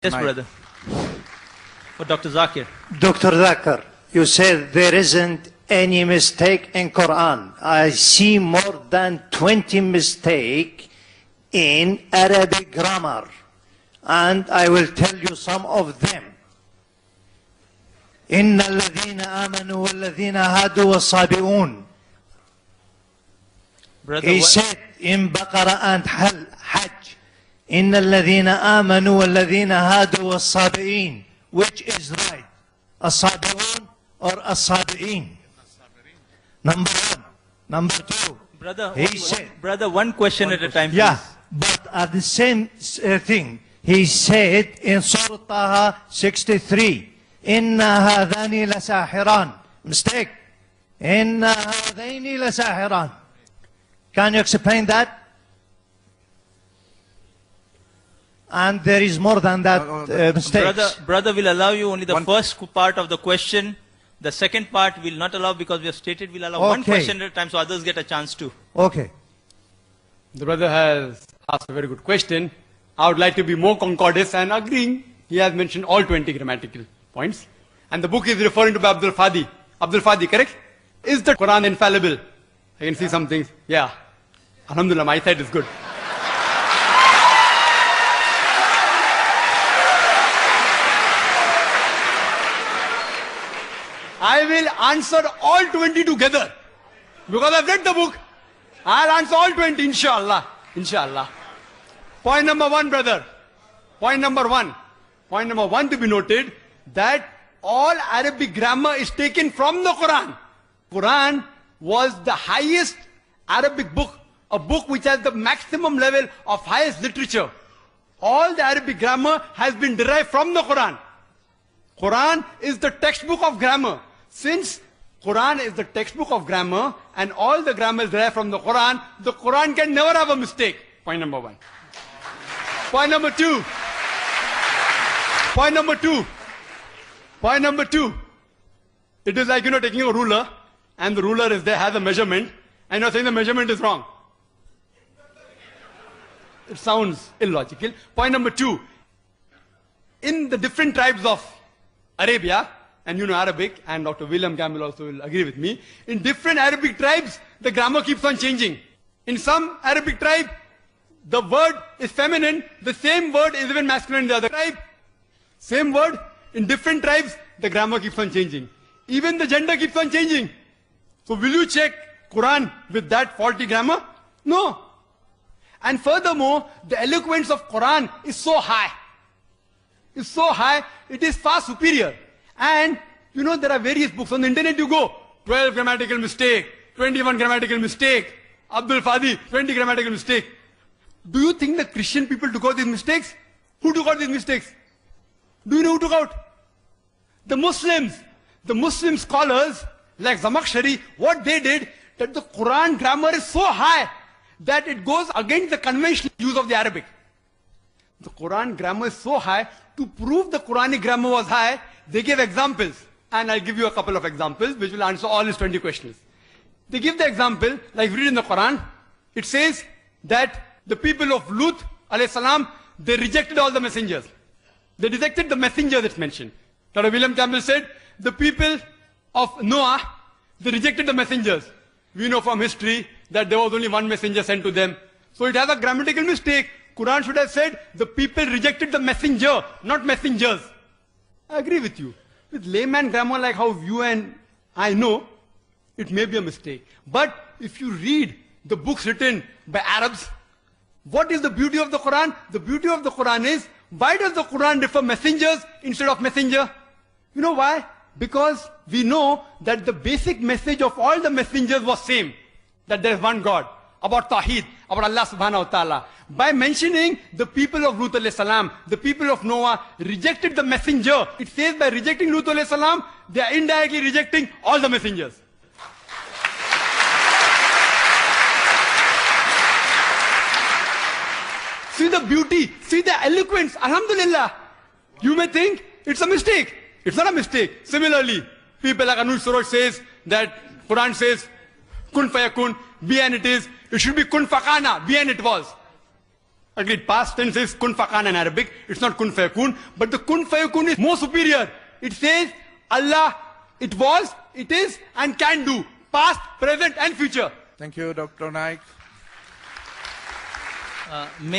Yes, brother. For Dr. Zakir. Dr. Zakir, you said there isn't any mistake in Quran. I see more than 20 mistakes in Arabic grammar. And I will tell you some of them. إن الذين آمنوا والذين هادوا والصابئون. He said in Baqarah and Hajj, إن الذين آمنوا والذين هادوا والصابئين. Which is right? الصابئون or الصابئين? Number one. Number two. Brother, he said, brother, one question at a time, please. Yeah, but at the same thing, he said in Surah Taha 63, إِنَّ هَذَانِ لَسَاحِرَانِ. Mistake. إِنَّ هَذَيْنِ لَسَاحِرَانِ. Can you explain that? And there is more than that mistakes. Brother will allow you only the first part of the question. The second part will not allow because we have stated we'll allow one question at a time so others get a chance too. Okay. The brother has asked a very good question. I would like to be more concordant and agreeing. He has mentioned all 20 grammatical points. And the book is referring to Abdul Fadi. Abdul Fadi, correct? Is the Quran infallible? I can see some things. Yeah. Alhamdulillah, my side is good. I will answer all 20 together. Because I've read the book. I'll answer all 20, inshallah. Inshallah. Point number one, brother. Point number one. Point number one to be noted that all Arabic grammar is taken from the Quran. Quran was the highest Arabic book. A book which has the maximum level of highest literature. All the Arabic grammar has been derived from the Quran. Quran is the textbook of grammar. Since Quran is the textbook of grammar and all the grammar is derived from the Quran can never have a mistake. Point number one. Point number two. Point number two. Point number two. It is like, taking a ruler and the ruler is there, has a measurement and you're saying the measurement is wrong. It sounds illogical. Point number two. In the different tribes of Arabia, and Arabic, and Dr. William Campbell also will agree with me, in different Arabic tribes, the grammar keeps on changing. In some Arabic tribe, the word is feminine, the same word is even masculine in the other tribe. Same word, in different tribes, the grammar keeps on changing. Even the gender keeps on changing. So will you check Quran with that faulty grammar? No. And furthermore, the eloquence of Quran is so high. It's so high, it is far superior. And, there are various books. On the internet you go, 12 grammatical mistake, 21 grammatical mistake, Abdul Fadi, 20 grammatical mistake. Do you think the Christian people took out these mistakes? Who took out these mistakes? Do you know who took out? The Muslims. The Muslim scholars, like Zamakhshari, what they did, that the Quran grammar is so high, that it goes against the conventional use of the Arabic. The Quran grammar is so high, to prove the Quranic grammar was high, they gave examples. And I'll give you a couple of examples, which will answer all his 20 questions. They give the example, like we read in the Quran, it says that the people of Lut, alayhi salam, they rejected all the messengers. They rejected the messenger that's mentioned. Dr. William Campbell said, the people of Noah, they rejected the messengers. We know from history that there was only one messenger sent to them. So it has a grammatical mistake. Quran should have said, the people rejected the messenger, not messengers. I agree with you. With layman grammar like how you and I know, it may be a mistake. But if you read the books written by Arabs, what is the beauty of the Quran? The beauty of the Quran is, why does the Quran refer messengers instead of messenger? You know why? Because we know that the basic message of all the messengers was same. That there is one God. About Tawheed, about Allah subhanahu wa ta'ala. By mentioning the people of Lut alayhi salam, the people of Noah rejected the messenger. It says by rejecting Lut alayhi salam, they are indirectly rejecting all the messengers. See the beauty, see the eloquence, alhamdulillah. You may think it's a mistake. It's not a mistake. Similarly, people like Anush Suraj says that Quran says, kun fayakun, be and it is. It should be kun fakana, be and it was. Agreed. Past tense is kun fakan in Arabic. It's not kun fayakun. But the kun fayakun is more superior. It says Allah, it was, it is, and can do. Past, present, and future. Thank you, Dr. Naik.